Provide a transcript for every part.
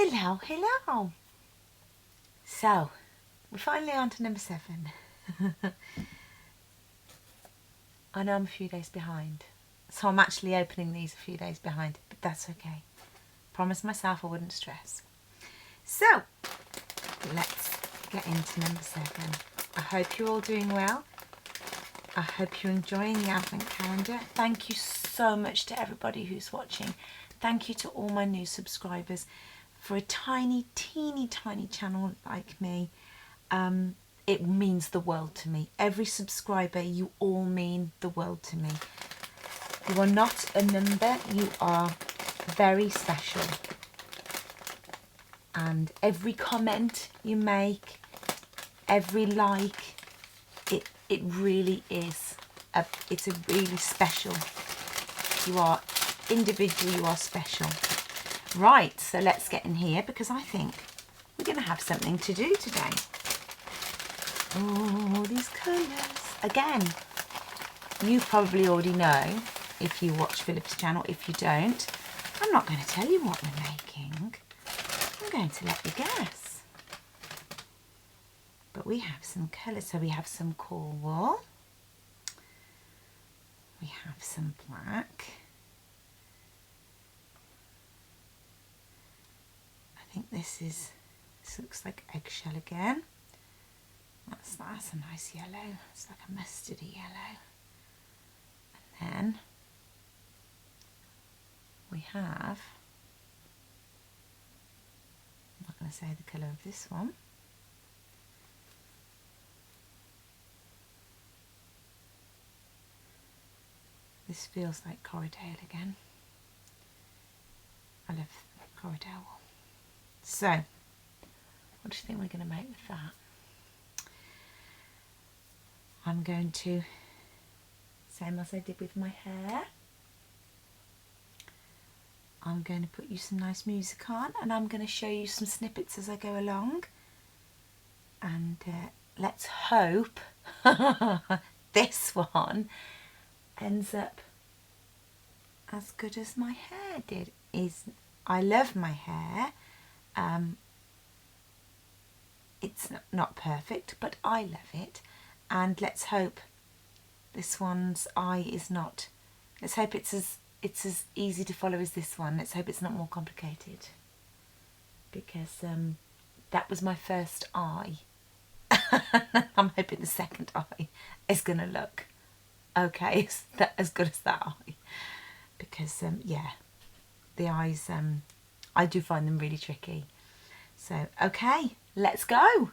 Hello, hello. So, we're finally on to number 7. I know I'm a few days behind. So I'm actually opening these a few days behind, but that's okay. Promised myself I wouldn't stress. So, let's get into number 7. I hope you're all doing well. I hope you're enjoying the Advent calendar. Thank you so much to everybody who's watching. Thank you to all my new subscribers. For a tiny, teeny, tiny channel like me, it means the world to me. Every subscriber, you all mean the world to me. You are not a number, you are very special. And every comment you make, every like, it really is. It's a really special. You are individual, you are special. Right, so let's get in here because I think we're going to have something to do today. Oh, these colours. Again, you probably already know if you watch Philippa's channel. If you don't, I'm not going to tell you what we're making. I'm going to let you guess. But we have some colours. So we have some coral. We have some black. I think this looks like eggshell again. That's a nice yellow. It's like a mustardy yellow. And then we have, I'm not going to say the colour of this one. This feels like Corriedale again. I love Corriedale wool. So, what do you think we're going to make with that? I'm going to, same as I did with my hair, I'm going to put you some nice music on and I'm going to show you some snippets as I go along. And let's hope this one ends up as good as my hair did. I love my hair. It's not perfect, but I love it. And let's hope this one's eye is not. Let's hope it's as easy to follow as this one. Let's hope it's not more complicated. Because that was my first eye. I'm hoping the second eye is going to look okay, as good as that eye. Because, yeah, the eyes, I do find them really tricky. So, okay, let's go.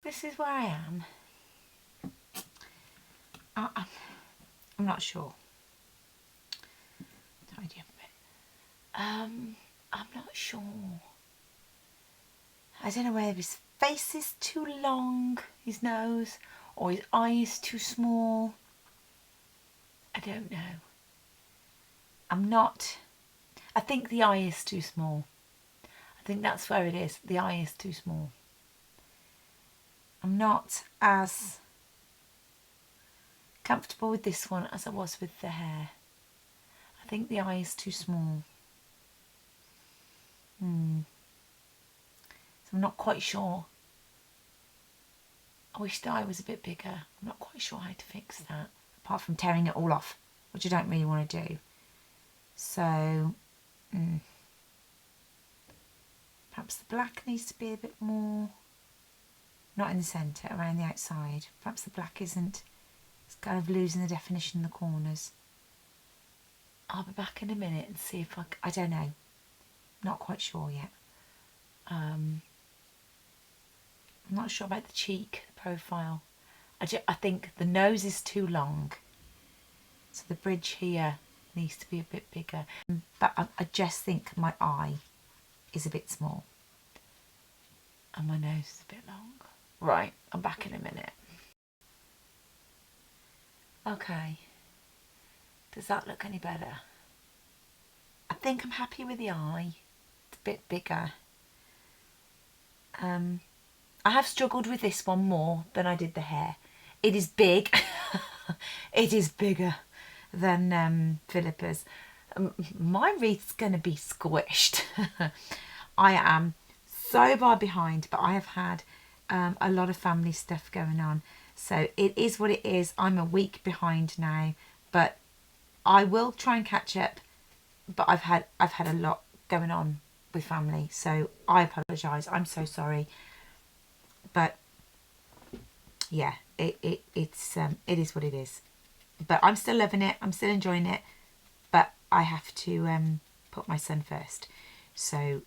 This is where I am. I'm not sure. Tidy up a bit. I'm not sure. I don't know whether his face is too long, his nose, or his eyes too small. I don't know. I think the eye is too small. I think that's where it is. The eye is too small. I'm not as comfortable with this one as I was with the hair. I think the eye is too small. So I'm not quite sure. I wish the eye was a bit bigger. I'm not quite sure how to fix that, apart from tearing it all off, which I don't really want to do. So perhaps the black needs to be a bit more, not in the centre, around the outside. Perhaps the black isn't, it's kind of losing the definition in the corners. I'll be back in a minute and see if I don't know. Not quite sure yet. I'm not sure about the cheek profile. I think the nose is too long, so the bridge here needs to be a bit bigger. But I just think my eye is a bit small and my nose is a bit long. Right, I'm back in a minute. Okay, does that look any better? I think I'm happy with the eye. It's a bit bigger. I have struggled with this one more than I did the hair. It is big. It is bigger than Philippa's. My wreath's going to be squished. I am so far behind, but I have had a lot of family stuff going on. So it is what it is. I'm a week behind now, but I will try and catch up. But I've had a lot going on with family, so I apologise. I'm so sorry. But yeah, it is what it is. But I'm still loving it. I'm still enjoying it. But I have to put my son first. So,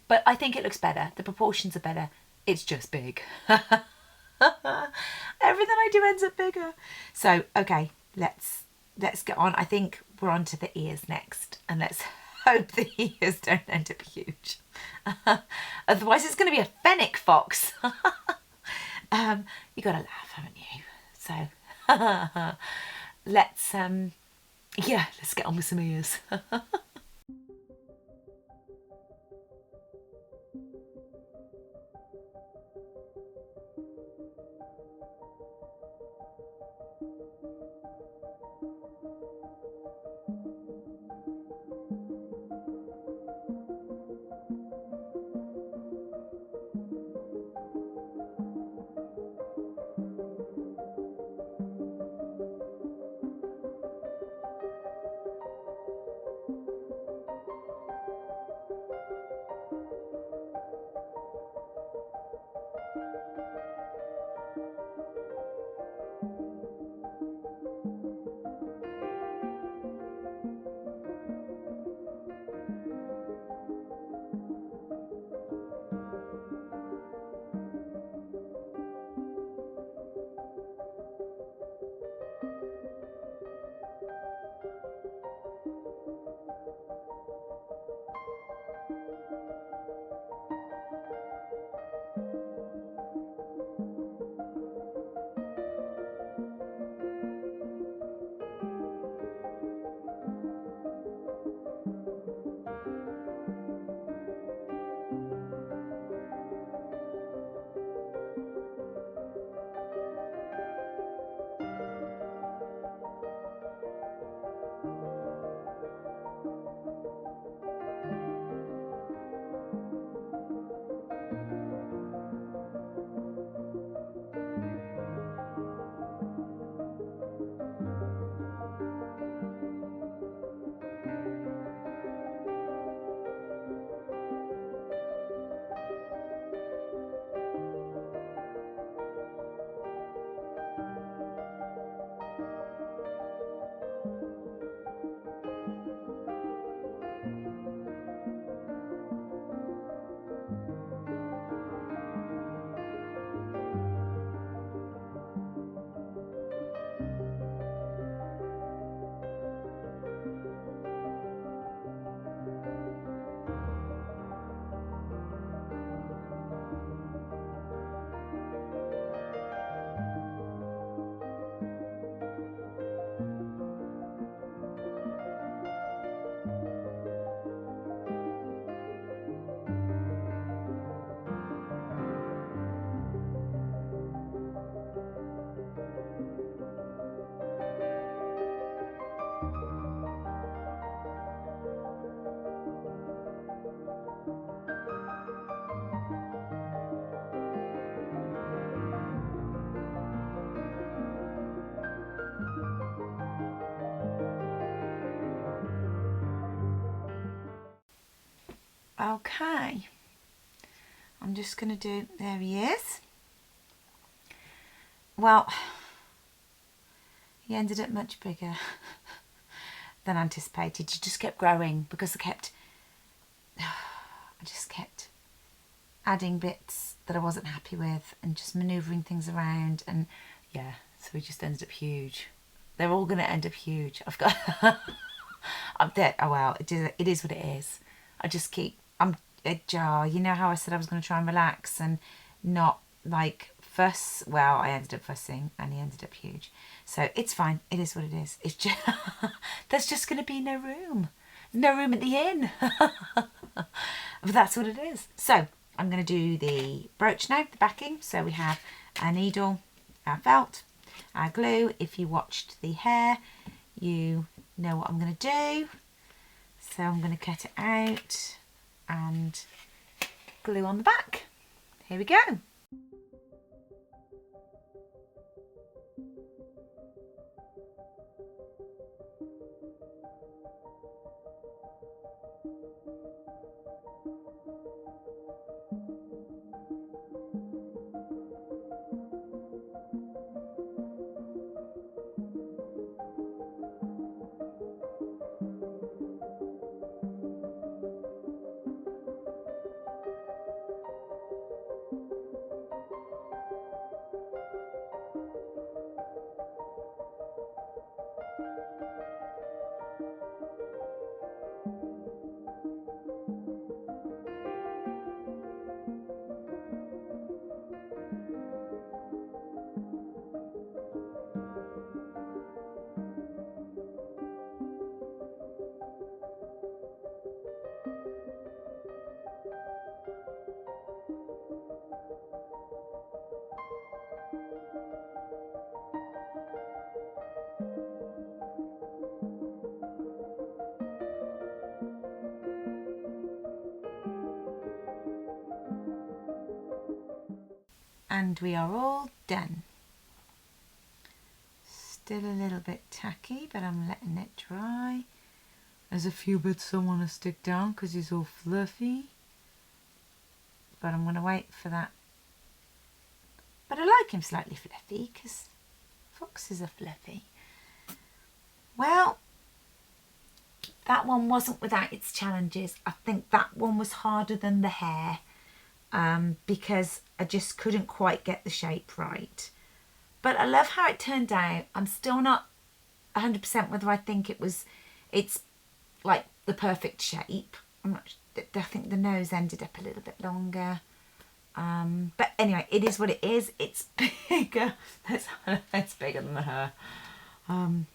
but I think it looks better. The proportions are better. It's just big. Everything I do ends up bigger. So okay, let's get on. I think we're on to the ears next, and let's hope the ears don't end up huge. Otherwise it's going to be a fennec fox. You got to laugh, haven't you? So let's Yeah, let's get on with some ears. Okay, I'm just going to do, there he is. Well, he ended up much bigger than anticipated. He just kept growing because I just kept adding bits that I wasn't happy with and just manoeuvring things around, and yeah, so he just ended up huge. They're all going to end up huge. I've got I'm dead. Oh well, it is what it is. I just keep, I'm a jar. You know how I said I was going to try and relax and not like fuss? Well, I ended up fussing and he ended up huge. So it's fine. It is what it is. It's just, there's just going to be no room. No room at the inn. But that's what it is. So I'm going to do the brooch now, the backing. So we have our needle, our felt, our glue. If you watched the hair, you know what I'm going to do. So I'm going to cut it out and glue on the back. Here we go. and we are all done. Still a little bit tacky, but I'm letting it dry. There's a few bits I want to stick down because he's all fluffy, but I'm going to wait for that. But I like him slightly fluffy because foxes are fluffy. Well, that one wasn't without its challenges. I think that one was harder than the hair because I just couldn't quite get the shape right. But I love how it turned out. I'm still not 100% whether I think it's like the perfect shape. I think the nose ended up a little bit longer. But anyway, it is what it is. It's bigger. It's bigger than the hair.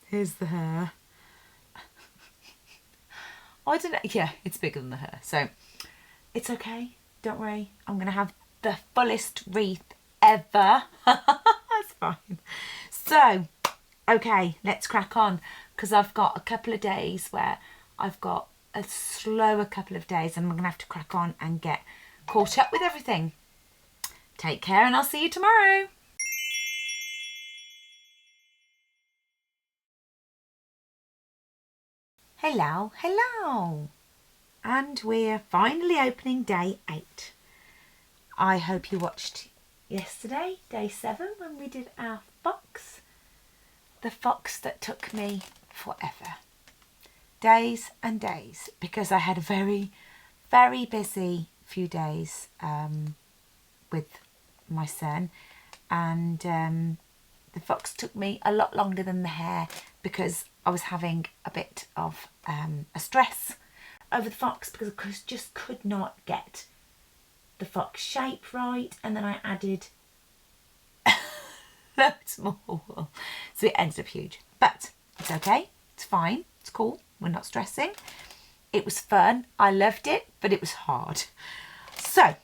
Here's the hair. I don't know. Yeah, it's bigger than the hair. So it's okay. Don't worry. I'm going to have the fullest wreath ever. That's fine. So, okay, let's crack on because I've got a couple of days where I've got a slower couple of days and I'm going to have to crack on and get caught up with everything. Take care and I'll see you tomorrow. Hello, hello. And we're finally opening day 8. I hope you watched yesterday, day 7, when we did our fox. The fox that took me forever. Days and days, because I had a very, very busy few days with my son, and the fox took me a lot longer than the hare because I was having a bit of a stress over the fox because I just could not get the fox shape right, and then I added loads more wool, so it ended up huge. But it's okay, it's fine, it's cool, we're not stressing. It was fun, I loved it, but it was hard. So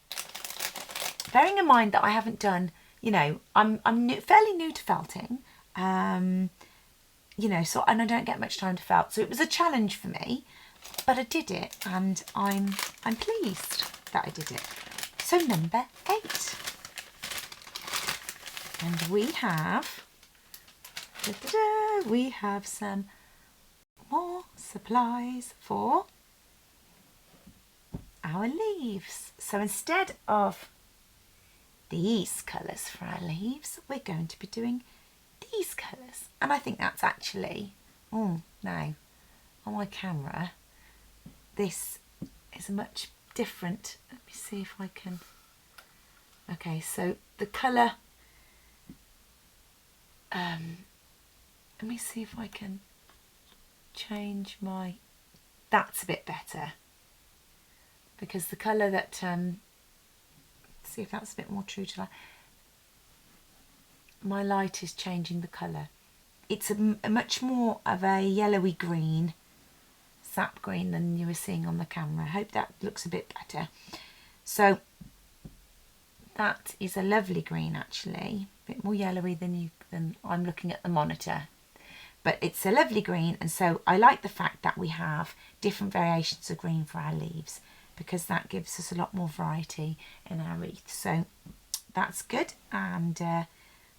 bearing in mind that I haven't done, you know, I'm fairly new to felting, you know, so, and I don't get much time to felt, so it was a challenge for me, but I did it, and I'm pleased that I did it. So number 8, and we have some more supplies for our leaves. So instead of these colours for our leaves, we're going to be doing these colours, and I think that's actually, oh no, on my camera this is a much different, let me see if I can, okay, so the colour, let me see if I can change my, that's a bit better, because the colour that, see if that's a bit more true to life, my light is changing the colour. It's a much more of a yellowy green, sap green, than you were seeing on the camera. I hope that looks a bit better. So that is a lovely green actually, a bit more yellowy than I'm looking at the monitor. But it's a lovely green, and so I like the fact that we have different variations of green for our leaves, because that gives us a lot more variety in our wreath. So that's good, and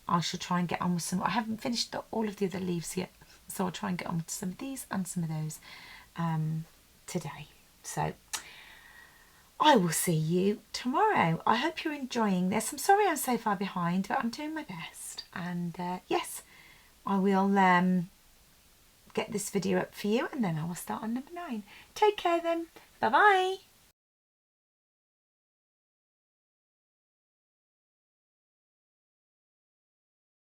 I shall try and get on with some. I haven't finished all of the other leaves yet, so I'll try and get on with some of these and some of those today. So I will see you tomorrow. I hope you're enjoying this. I'm sorry I'm so far behind, but I'm doing my best. And yes, I will get this video up for you, and then I will start on number 9. Take care then. Bye bye.